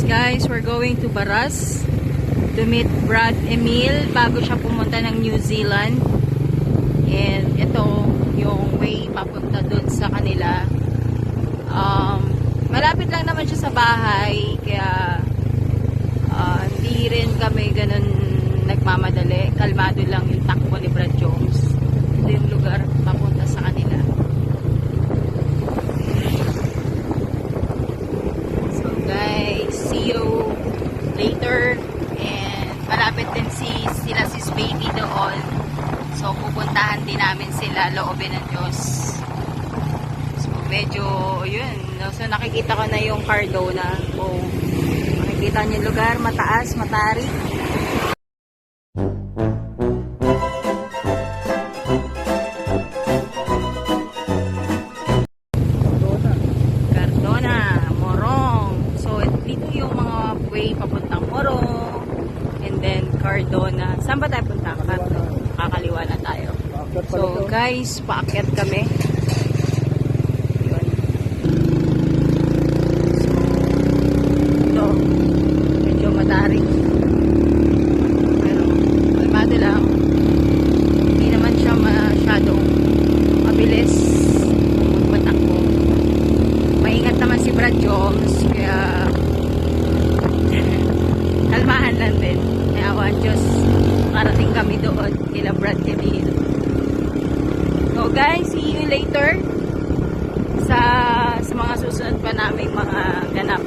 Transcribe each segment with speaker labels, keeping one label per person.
Speaker 1: Guys, we're going to Baras to meet Brad Emil bago siya pumunta ng New Zealand. And ito yung way papunta dun sa kanila. Malapit lang naman siya sa bahay, kaya hindi rin kami ganun nagmamadali. Kalmado lang yung takbo ni Brad Jones. Ito yung lugar papunta sa kanila. So guys, see you later. And malapit din sila si Spady doon. So pupuntahan din namin sila, loobin ng Diyos. So medyo yun, no? So nakikita ko na yung Cardona. So makikita niyo yung lugar, mataas, matarik. Cardona, Morong. So dito yung mga way papuntang Morong. And then Cardona. Saan ba tayo punta? Kakaliwa na tayo. So guys, paakyat kami. Yun. So ito, medyo matarik. Pero kalmado lang. Hindi naman siya masyadong mabilis matakbo. Maingat naman si Brad Jones, kaya kalmahan lang din. Kaya awan Diyos, marating kami doon kila Brad Emil. So guys, see you later sa mga susunod pa naming mga ganap.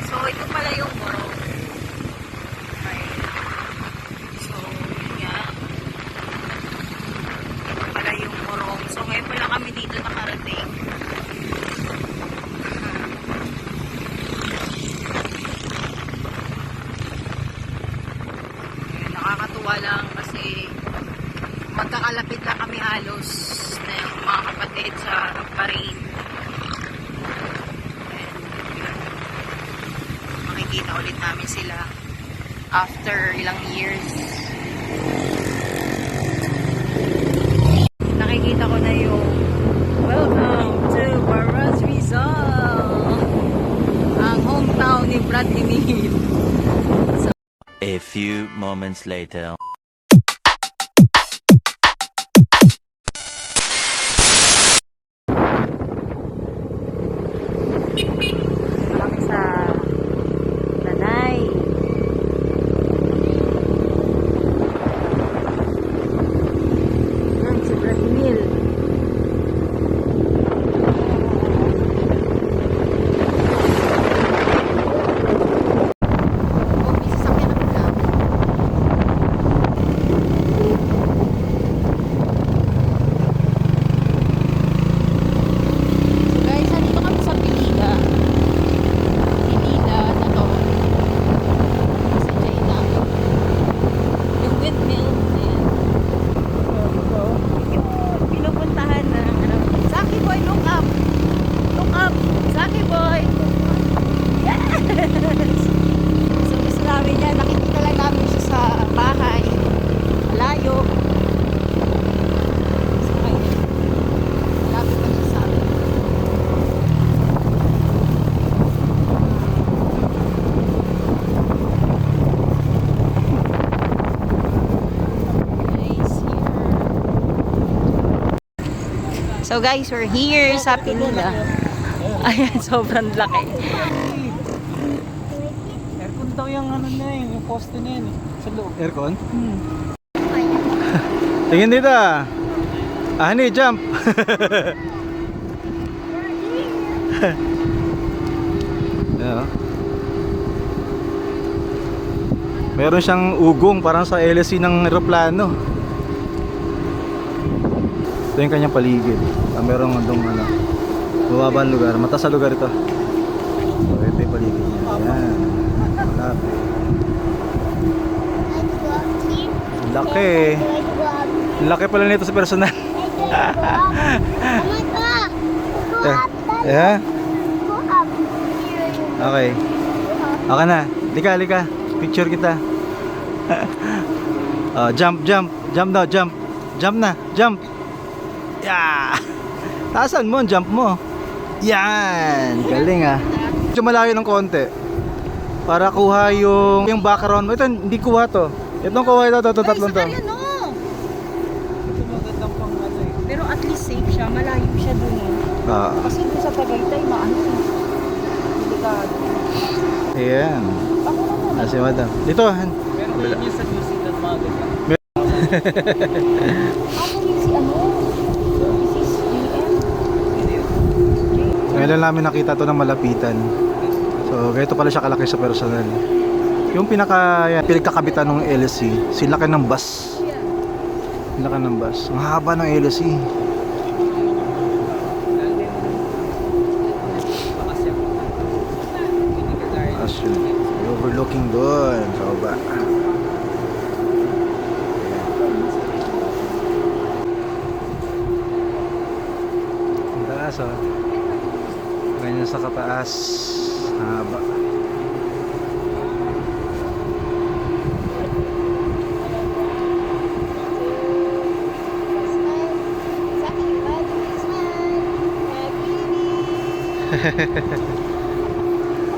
Speaker 1: So ito pala yung Morong. Okay. So yun nga. Ito pala yung Morong. So ngayon pala kami dito nakarating. Nakakatuwa lang kasi magkakalapit lang kami halos na yung mga kapatid sa Bahrain. Makikita ulit namin sila after ilang years. Nakikita ko na yung welcome to Baras, Rizal, ang hometown ni Brad Emil.
Speaker 2: A few moments later.
Speaker 1: Kami sa Tanay. Yan si Brad Emil. So guys, we're here sa Pinila. Ayan, sobrang laki.
Speaker 3: Aircon daw yung ano na yun, yung poste na yun sa loob. Aircon?
Speaker 4: Tingin dito ah. Honey, jump. Yeah. Meron siyang ugong parang sa LSC ng eroplano. Ito yung kanyang paligid. Meron doon ano, mababang lugar. Mataas sa lugar ito. So, ito yung paligid niya. Ayan. Malapit. Laki. Laki pala nito sa personal. Yeah. Okay. Okay na. Lika. Picture kita. Jump daw, jump. Jump na. Jump. Yeah. Taasan mo, jump mo. Yan. Galing ah. Medyo malayo ng konti. Para kuha yung background mo. Ito, hindi kuha to. Itong kuha ito, tatlong to.
Speaker 1: Ay, no.
Speaker 3: Ito magandang pang ano eh.
Speaker 1: Pero at least safe siya. Malayo siya dun eh. Kasi doon sa Tagaytay, maano eh. Delikado.
Speaker 4: Ayan. Ah, si madam. Dito.
Speaker 3: Pero yun yung sa New Zealand mga ganyan.
Speaker 1: Ako yung si ano? Mrs. GM.
Speaker 4: Ngayon lang namin nakita to ng malapitan. So, ganito pala siya kalaki sa personal. Yung pinagkakabitan ng LSE, silaki ng bus. Silaki ng bus. Ang haba ng LSE. Asyon. Overlooking doon sa baba. Ang taas oh. Ganyan sa kataas. Haba.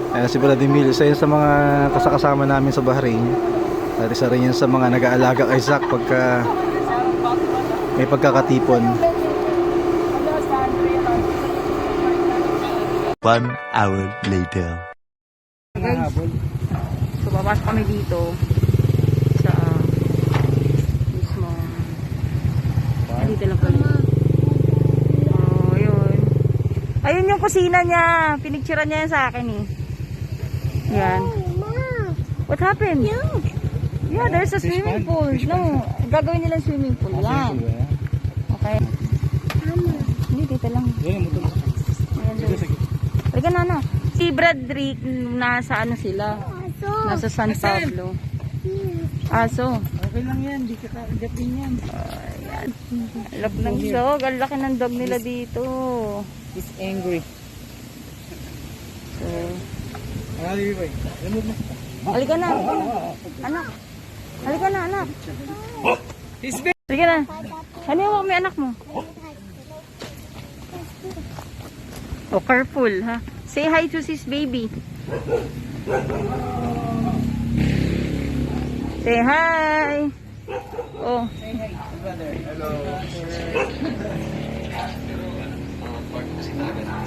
Speaker 4: Ayan si Vladimir, isa yun sa mga kasakasama namin sa Bahrain. At isa rin yun sa mga nag-aalaga kay Zach pagka may pagkakatipon.
Speaker 2: 1 hour later.
Speaker 1: Guys, so babas kami dito sa mismo. Dito lang kami. Oh, yun. Ayun yung kusina niya. Pinicturean niya yan sa akin eh. Yan. What happened? Yeah, there's a swimming pool. No, gagawin nilang swimming pool. Yan. Okay. Hindi, dito lang. Ayan, halika na. Si Bradrick, nasa ano sila? Nasa San Pablo. Aso.
Speaker 3: Okay lang yan, di ka kaagapin yan.
Speaker 1: Ayan. Alak ng dog. Ang laki ng dog nila dito.
Speaker 3: He's angry.
Speaker 1: So,
Speaker 3: Halika boy. Remove mo.
Speaker 1: halika na. Anak. Halika na, anak.
Speaker 3: He's big.
Speaker 1: Halika na. Ano yung may anak mo? Oh, careful, ha? Say hi to sis baby. Say hi. Oh.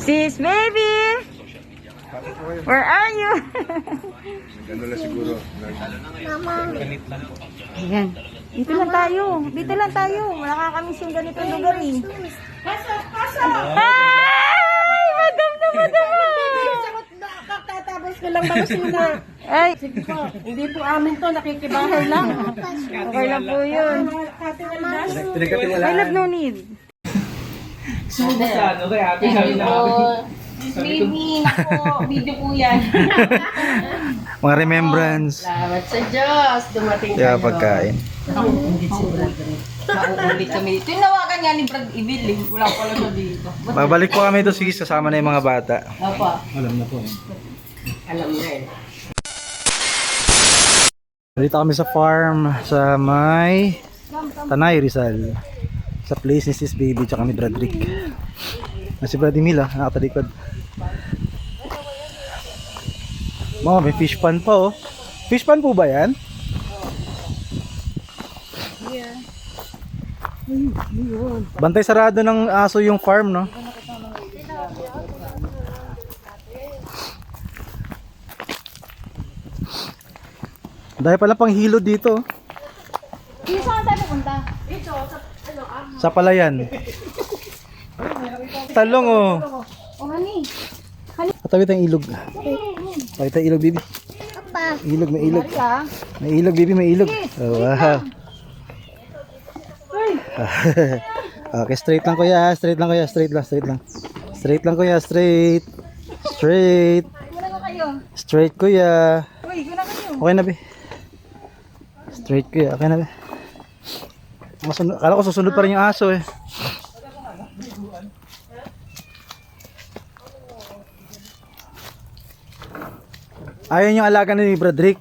Speaker 1: Sis baby. Where are you? Ayan. Dito lang tayo. Dito lang tayo. Nakakamiss yung ganitong lugar eh. Hi! Madam na, madam na!
Speaker 5: Kakatapos ko lang malusina.
Speaker 1: Ay!
Speaker 5: Sige po, hindi po amin to, nakikibahay lang.
Speaker 1: Okay lang po yun. I love no need.
Speaker 3: Sumo sa ano kaya ate sabi namin.
Speaker 5: Baby, ako, video po yan.
Speaker 4: Mga remembrance.
Speaker 5: Salamat sa Diyos, dumating
Speaker 4: Kaya
Speaker 5: kayo.
Speaker 4: pagkain.
Speaker 1: Mauulit kami dito. Tinawagan nga ni Brad Ibil eh. Wala pala siya dito.
Speaker 4: Babalik po kami ito sige kasama na yung mga bata.
Speaker 5: Opo,
Speaker 4: Alam na po.
Speaker 5: alam na eh.
Speaker 4: Dito kami sa farm sa may Tanay Rizal. Sa place ni Sis Baby tsaka ni Bradrick. Na si Vladimir nakatalikod. May fish pan pa oh. Fish pan po ba yan?
Speaker 1: Yeah.
Speaker 4: Bantay sarado ng aso yung farm no? Dahil pala pang hilo dito.
Speaker 1: Dito saan tayo pupunta?
Speaker 4: Sa palayan. Talong oh.
Speaker 1: Oh, honey.
Speaker 4: Patawid ang ilog. Patawid ang ilog, baby. Ilog, may ilog.
Speaker 1: Ka?
Speaker 4: May ilog, baby, may ilog. Oh, wow. Okay, straight lang kuya, straight lang kuya, straight lang, straight lang. Straight lang kuya, straight. Straight.
Speaker 1: Muna ko kayo.
Speaker 4: Straight kuya.
Speaker 1: Uy, guna kayo.
Speaker 4: Okay na, be. Straight kuya, okay na, be. Akala ko susunod pa rin yung aso eh. Ayun yung alaga ni Bradrick.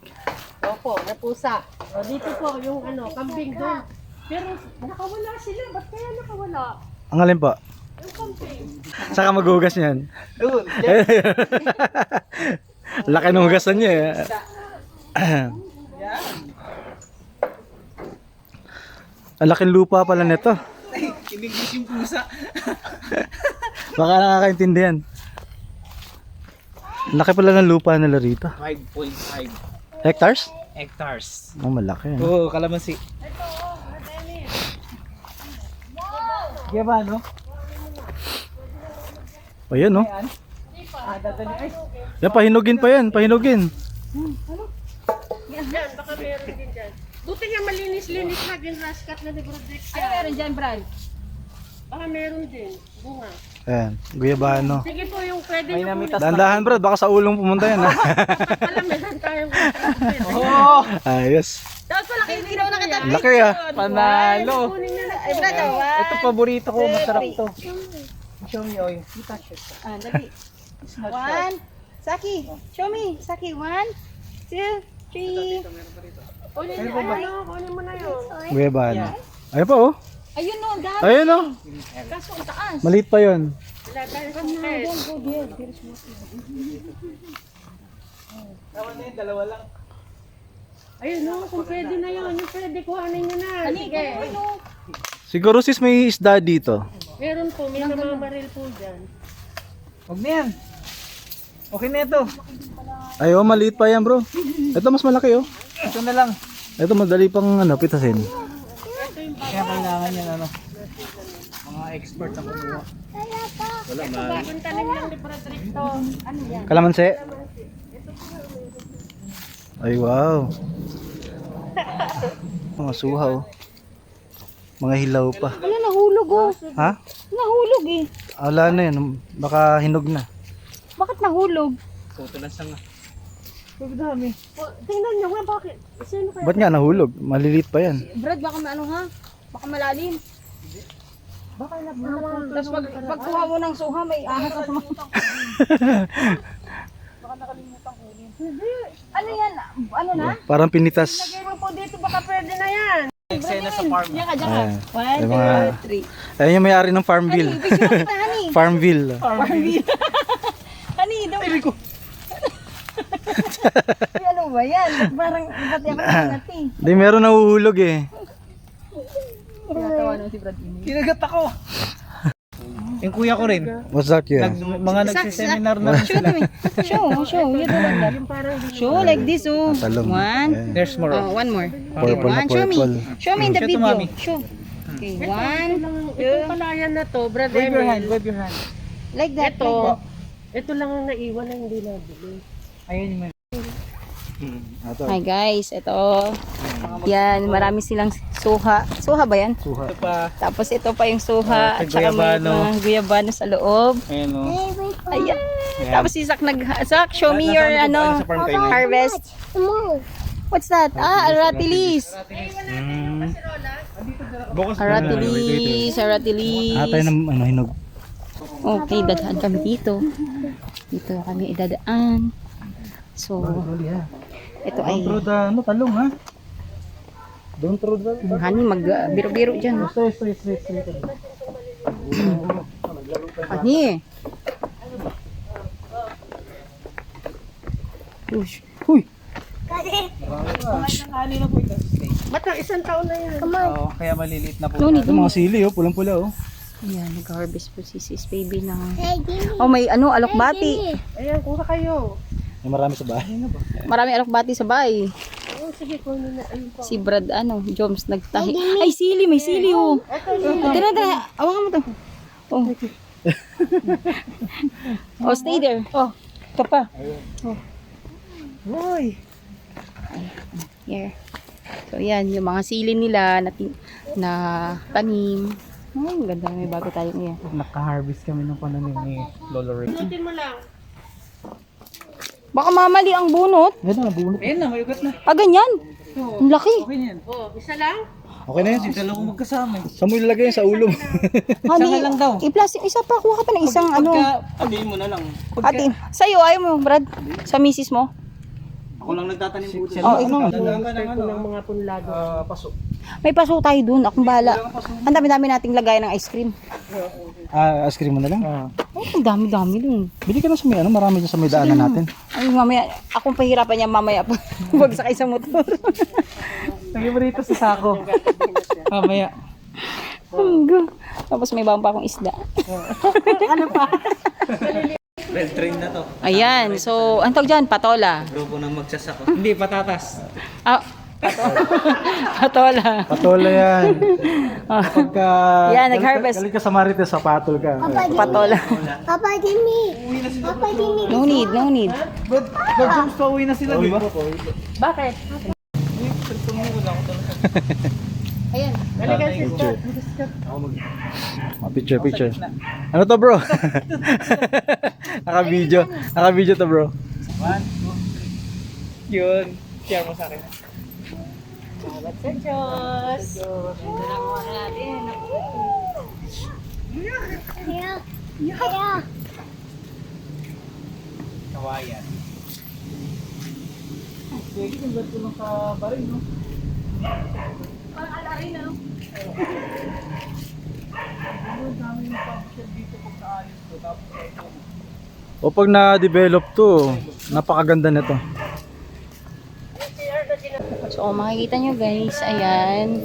Speaker 5: Opo, napusa. O, dito po, yung ano, kambing doon. Pero nakawala sila. Ba't kaya nakawala?
Speaker 4: Ang alin po? Saka maghugas niyan. Laki ng hugasan niya eh. Ang laking lupa pala nito.
Speaker 3: Kinigis yung pusa.
Speaker 4: Baka nakakaintindihan. Ang laki pala ng lupa nila rito.
Speaker 3: 5.5
Speaker 4: Hectares?
Speaker 3: hectares.
Speaker 4: Oh, malaki. Ano?
Speaker 3: Oo, kalamansi. Kaya ba, no?
Speaker 4: O yan, no?
Speaker 3: Ah, dadali. Ay,
Speaker 4: Yan, pahinugin pa yan. Pahinugin.
Speaker 5: Yan, baka meron din dyan. Buti nga malinis-linis na ginraskat na ni Brodek.
Speaker 1: Ano meron dyan, Brad?
Speaker 5: Baka meron din. Bunga.
Speaker 4: Ayan, guyabano.
Speaker 5: Sige po yung pwede
Speaker 3: may
Speaker 5: nyo po.
Speaker 3: namitas na.
Speaker 4: Dahan-dahan, bro. Baka sa ulong pumunta yan. Ha?
Speaker 5: Alam, meron tayong
Speaker 3: Oo!
Speaker 4: Ayos.
Speaker 5: Tapos wala kayo ginawa na kita.
Speaker 4: Laki ah.
Speaker 3: Panalo!
Speaker 5: Kunin nyo na.
Speaker 1: Ay, Brad,
Speaker 3: Ito paborito ko, masarap to. Show me, oy.
Speaker 1: dali. One. Saki, show me. Saki, 1, 2, 3.
Speaker 5: Kunin mo na yun.
Speaker 4: Guyabano. Ayun pa, oh.
Speaker 1: Ayun no, dami.
Speaker 4: Ayun, oh.
Speaker 1: Kaso ang taas.
Speaker 4: Maliit pa yun.
Speaker 5: Wala tayong kumpet.
Speaker 3: Tama na yun, dalawa lang.
Speaker 5: Ayun no, kung pwede na yun. Yung pwede kuhanin nyo na. Sige.
Speaker 4: Siguro sis may isda dito.
Speaker 5: Meron po, may namamaril po dyan.
Speaker 3: Huwag na yan. Okay na ito.
Speaker 4: Ay, oh, maliit pa yan, bro. Ito mas malaki, oh.
Speaker 3: Ito na lang.
Speaker 4: Ito madali pang ano, pitasin.
Speaker 3: Kaya kailangan yan, ano. Mga expert na kumuha.
Speaker 5: Bagong tanim lang ni Brodek to. Ano yan?
Speaker 4: Kalamansi. Ay, wow. Mga suha, oh. Mga hilaw pa.
Speaker 1: Ano, nahulog oh.
Speaker 4: Ha?
Speaker 1: Nahulog eh.
Speaker 4: Wala na yun. Baka hinog na.
Speaker 1: Bakit nahulog?
Speaker 3: Puto lang sanga.
Speaker 5: Tingnan nyo nga, bakit? Sino kaya?
Speaker 4: Ba't nga nahulog? Maliliit pa yan.
Speaker 1: Brad, baka ano ha? Baka malalim.
Speaker 5: Baka nagmamahal.
Speaker 1: Tapos pagkuha mo ng suha, may ahas sa mga. Ano yan? Ano na?
Speaker 4: Parang pinitas.
Speaker 5: Lagay mo po dito, baka pwede na yan.
Speaker 3: Eksena sa farm.
Speaker 1: Diyan ka, diyan ka.
Speaker 4: Ayan.
Speaker 1: 1,
Speaker 4: Ay, mga-
Speaker 1: 2, 3.
Speaker 4: Ayun yung may-ari ng Farmville.
Speaker 1: Picture mo kita, honey.
Speaker 4: Farmville.
Speaker 1: Honey, daw. Ay, ano ba yan? Parang iba't yung natin.
Speaker 4: Hindi, meron nahuhulog eh.
Speaker 1: Tinatawa naman si Brad.
Speaker 3: Kinagat ako. Yung kuya ko rin.
Speaker 4: What's that yun?
Speaker 3: Mga nagsiseminar na rin
Speaker 1: Show
Speaker 3: sila.
Speaker 1: to me. Show. You do like that. Show like this, oh.
Speaker 4: Talong.
Speaker 1: One.
Speaker 4: Ayan.
Speaker 3: There's more.
Speaker 1: Oh, one more. Okay,
Speaker 4: Purple na
Speaker 1: one. Show me.
Speaker 4: purple.
Speaker 1: Show me in the
Speaker 3: Show to
Speaker 1: video.
Speaker 3: mommy.
Speaker 1: Show. Okay, 1,
Speaker 5: Itong palayan na to, Brad
Speaker 3: Wave your
Speaker 5: Emil.
Speaker 3: hand, wave your hand.
Speaker 1: like that.
Speaker 5: Ito,
Speaker 1: Like that.
Speaker 5: ito lang ang naiwan na hindi nabili.
Speaker 3: Ayun yung
Speaker 4: Ito.
Speaker 1: Hi guys, ito. Yan, marami silang suha. Suha ba yan?
Speaker 4: Suha.
Speaker 3: ito pa.
Speaker 1: Tapos ito pa yung suha.
Speaker 3: Ah,
Speaker 1: At saka may
Speaker 3: guyabano.
Speaker 1: mga guyabano sa loob.
Speaker 3: Ayun o.
Speaker 1: Ayan. Tapos si Zach Zach, show me your
Speaker 3: Sa farm kayo.
Speaker 1: harvest. What's that? Ah, aratilis.
Speaker 3: Bukas
Speaker 1: Aratilis.
Speaker 4: Atay ng ano, hinog.
Speaker 1: Okay, dadaan kami dito. Dito kami idadaan. So, ito ay
Speaker 4: Don't throw the, ano, talong ha? Don't throw the...
Speaker 1: Hani, mag-biro-biro dyan.
Speaker 4: Straight.
Speaker 1: Hani. Ush.
Speaker 4: Huy!
Speaker 5: Ba't ang isang taon na yan?
Speaker 3: Oo, kaya maliliit na po.
Speaker 1: No need.
Speaker 4: Ito mga sili oh, pulang-pula oh.
Speaker 1: Ayan, nag-harvest po si sis baby ng... Oh, may ano, alokbati.
Speaker 5: Ayan, kuha kayo.
Speaker 4: May marami sa bahay na ba?
Speaker 1: Marami alokbati sa bahay.
Speaker 5: Oh, sige, kunin na. Ayun po.
Speaker 1: Si Brad, ano, Joms, nagtahi. Ay, sili, may sili oh. Tara, awangan mo to. Oh. Oh, stay there. Oh, ito pa. Oh.
Speaker 3: Uy!
Speaker 1: Here. So, yan, yung mga sili nila na tanim. Oh, ang ganda, may bago tayong yan.
Speaker 3: Naka-harvest kami ng pananim ni Lolo Rick.
Speaker 5: Tutin mo lang.
Speaker 1: Baka mamali ang bunot.
Speaker 4: Ganda na, bunot.
Speaker 3: Ayun na, may ugat na.
Speaker 1: Ah, ganyan. Ang laki.
Speaker 3: Okay na yan.
Speaker 5: Oh, isa lang?
Speaker 4: Okay na yan.
Speaker 3: Dalawang magkasama eh.
Speaker 4: Saan mo ilalagay yan? Sa ulo mo?
Speaker 1: Honey,
Speaker 3: lang daw.
Speaker 1: i-plastic, isa pa, kuha ka pa ng isang ano.
Speaker 3: Pagkain mo na lang.
Speaker 1: Ate, sa'yo, ayaw mo, Brad? Sa misis mo?
Speaker 3: Ako lang nagtatanim po dyan.
Speaker 4: Oh, ano?
Speaker 3: Dadaan ka ng
Speaker 5: Ko ng mga punlado.
Speaker 3: paso.
Speaker 1: May paso tayo dun. Akong bala. Ang dami-dami nating lagay ng ice cream.
Speaker 4: Ice cream mo na lang?
Speaker 1: Oh, ang dami-dami dun.
Speaker 4: Bili ka na sa may ano, marami dyan sa may daanan natin.
Speaker 1: Ay, mamaya, akong pahirapan niya mamaya po. Huwag sakay sa motor.
Speaker 4: Lagyan mo rito sa sako. Mamaya.
Speaker 1: Tapos may bawang pa akong isda. Ano pa?
Speaker 3: Red train na to.
Speaker 1: Ayan, so, ang tawag dyan? Patola.
Speaker 3: Grupo ng magsasako. Hindi, patatas.
Speaker 1: Ah, patola.
Speaker 4: Patola yan. Pagka...
Speaker 1: Yan, nag-harvest.
Speaker 4: Galing ka sa Marites, sa patol ka.
Speaker 1: Patola.
Speaker 5: Papa, give me. Papa, give me.
Speaker 1: No need, no need.
Speaker 3: But Jones, pauwi na sila, di ba?
Speaker 5: Bakit? Ayan. Halika, sister.
Speaker 4: Picture. Ano to bro? Naka-video to bro.
Speaker 3: 1, 2, 3. Yun. Share mo sa akin.
Speaker 1: Salamat sa Diyos. Ito lang muna natin.
Speaker 3: Kawayan.
Speaker 4: Sige, convert ko lang sa barin, no?
Speaker 1: Parang alarin na.
Speaker 4: O pag na-develop to, napakaganda nito.
Speaker 1: So kung makikita nyo guys, ayan,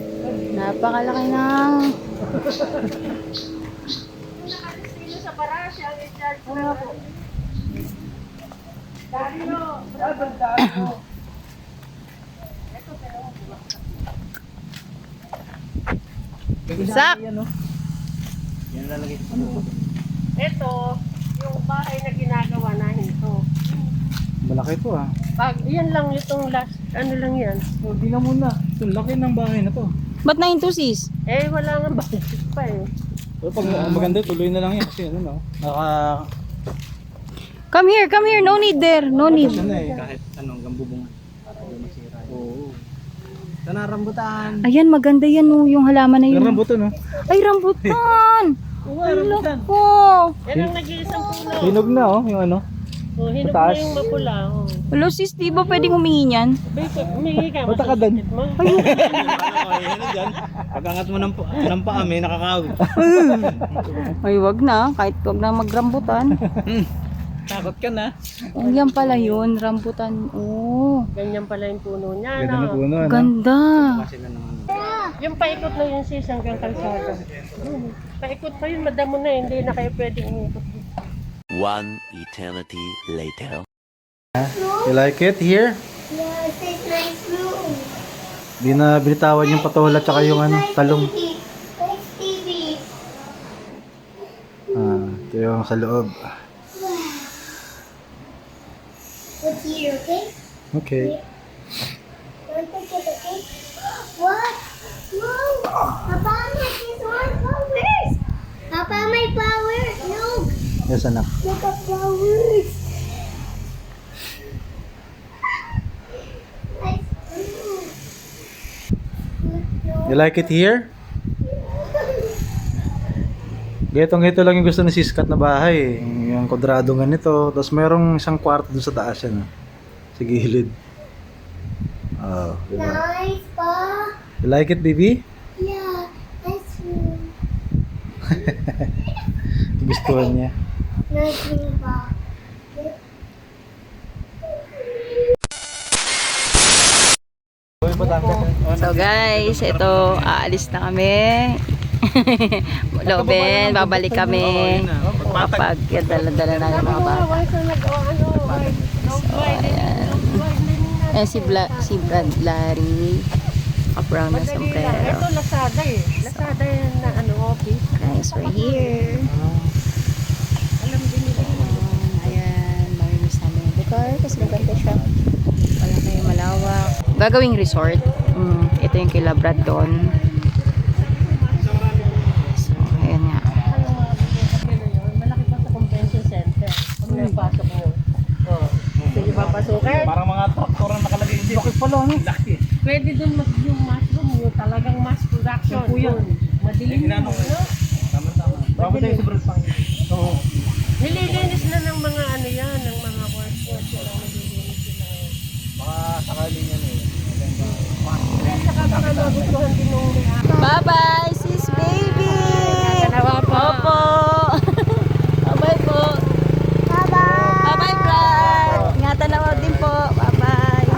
Speaker 1: napakalaki ng
Speaker 5: Sa parasya, ang i-charge ko na po.
Speaker 1: sak.
Speaker 3: Yan lalagay.
Speaker 5: Ito, yung bahay na ginagawa nahin to.
Speaker 4: Malaki to ah.
Speaker 5: Pag, yan lang itong last, ano lang yan.
Speaker 4: O, di na muna. Ito, laki ng bahay na to.
Speaker 1: Ba't na ito sis?
Speaker 5: Eh, wala nga budget pa eh.
Speaker 4: So, pag maganda, tuloy na lang yan. Kasi ano, no?
Speaker 1: Come here, no need there, no need.
Speaker 3: Kahit anong gambubungan. Para hindi masira. Oo. Sana rambutan.
Speaker 1: Ayan, maganda yan oh, yung halaman na yun.
Speaker 4: Yung rambutan, no?
Speaker 1: Ay, rambutan! Ay, loko!
Speaker 5: Yan ang nag-iisang puno.
Speaker 4: Hinog na, oh, yung ano.
Speaker 5: Oh, hinog na
Speaker 4: Mataas.
Speaker 5: yung mapula. Oh.
Speaker 1: Hello sis, di ba pwedeng humingi niyan?
Speaker 5: Humingi ka.
Speaker 4: Bata ka doon.
Speaker 5: Mo.
Speaker 3: Ano dyan? Pag-angat mo ng paa, may nakakawin.
Speaker 1: Ay, wag na, kahit wag na magrambutan.
Speaker 3: Takot ka na.
Speaker 1: Oh, yan pala yun, rambutan. Oh,
Speaker 5: Ganyan pala yung puno niya.
Speaker 4: Ganda na
Speaker 5: No?
Speaker 4: puno, ano?
Speaker 1: ganda.
Speaker 3: Sila naman.
Speaker 5: Yung paikot na yun sis hanggang kalsada. Paikot pa yun, madamo na. Hindi na kayo pwedeng umikot dito.
Speaker 2: One eternity later.
Speaker 4: You like it here?
Speaker 6: Yes, it's nice room.
Speaker 4: Di na binitawan yung patola tsaka yung ano, talong.
Speaker 6: Nice TV.
Speaker 4: Ito yung sa loob.
Speaker 6: What's here, okay?
Speaker 4: Okay.
Speaker 6: Don't forget, okay? What? Wow! Papa, my kids want flowers! Papa, my flowers! Look!
Speaker 4: Yes, anak.
Speaker 6: Look at flowers! Nice room.
Speaker 4: You like it here? Getong-geto lang yung gusto ni Siskat na bahay. Yung kwadrado nga nito. Tapos merong isang kwarto dun sa taas yan. Sa gilid. Oh, diba?
Speaker 6: Nice, Pa!
Speaker 4: You like it, baby?
Speaker 6: Yeah, nice room.
Speaker 4: Gustuhan niya.
Speaker 6: Nice room, Pa.
Speaker 1: So guys, ito, aalis na kami. Loben, babalik kami kapag dala-dala na ng mga bata. So, ayan. Ayan si Brad Larry. Ka-brown na sombrero.
Speaker 5: Ito Lazada eh. Lazada yan na ano, office.
Speaker 1: Guys, we're here.
Speaker 5: Alam din nila.
Speaker 1: Ayan, mamimiss namin yung lugar kasi maganda siya. Malaki, malawak. Gagawing resort. Ito yung kila Brad doon. So, ayan nga.
Speaker 5: Malaki pa sa convention center. Pag napasok mo. Oh. Sige papasukin.
Speaker 3: Parang mga traktor na nakalagay dito. Bakit pala, ano? Laki.
Speaker 5: Pwede dun yung mushroom, yung talagang mass production. Yun. Madilim yun. No?
Speaker 3: Tama-tama. Bago tayo sa Brad Pang. Oo.
Speaker 5: Nililinis na ng mga ano yan, ng mga workers. Nililinis nila.
Speaker 3: Baka
Speaker 5: baka magustuhan din nung
Speaker 1: Bye-bye, sis baby!
Speaker 5: Dalawa po.
Speaker 1: Opo! Bye-bye po!
Speaker 6: Bye-bye.
Speaker 1: Bye-bye, Brad! Ingatan na mo din po. Bye-bye!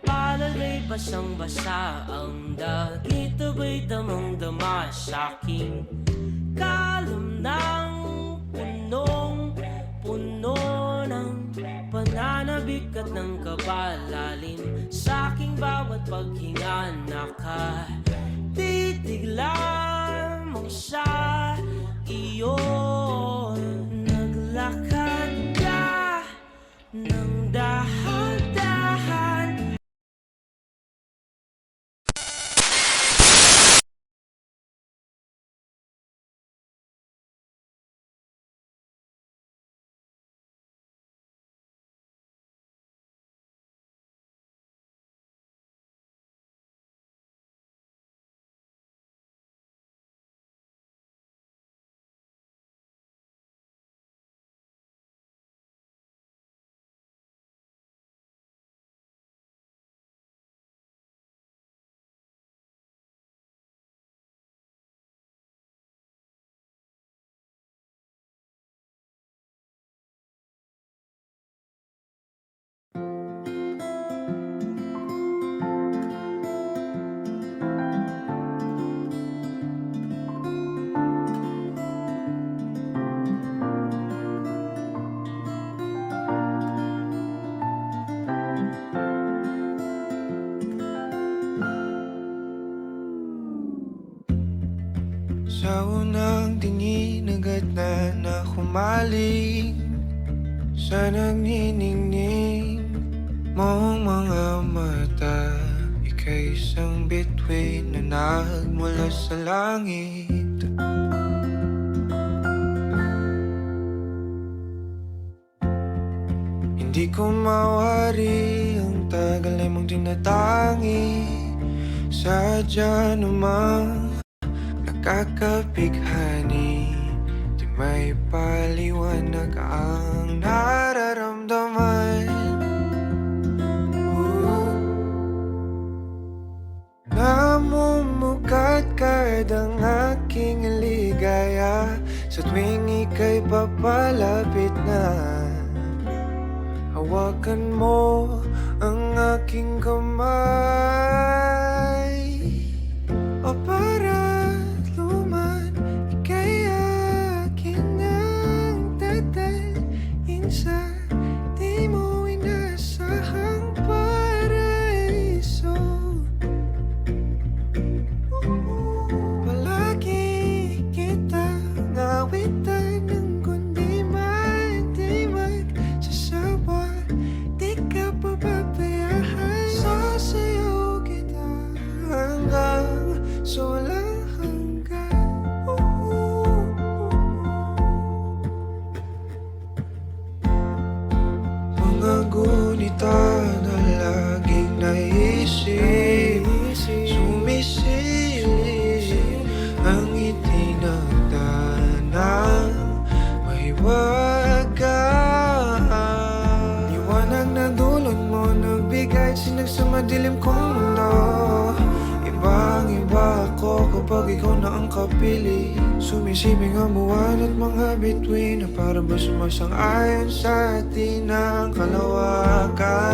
Speaker 7: Palalay basang-basa ang dagit, abay damang-dama sa'king kalam ng punong-puno ng pananabik at ng kabalalim. Sa'king bawat paghinga nakatitig lamang sa iyo. Naglakad ka ng dahan-dahan.
Speaker 8: Sa unang tingin agad na humaling sa nagniningning mong mga mata. Ika'y isang bituin na nagmula sa langit. Hindi ko mawari ang tagal ay mong tinatangi. Sadya namang kakapighani, di may paliwanag ang nararamdaman. Namumukat kahit ang aking ligaya sa tuwing ika'y papalapit na. Hawakan mo ang aking kamay, o para sa di mo inasahang paraiso. Palagi kitang awitan ng kundi man di magsasawa. Di ka papapayahan, sasayaw kita hanggang sa walang hanggan. Mga gunita na laging naisip, sumisilip ang itinagdanang mahiwagaan. Liwanag na dulot mo nagbigay sinag sa madilim kong mundo. Ibang-iba ako kapag ikaw na ang kapili. Sumisibing ang buwan at mga bituin na para ba sumasang-ayon sa atin ang kalawakan.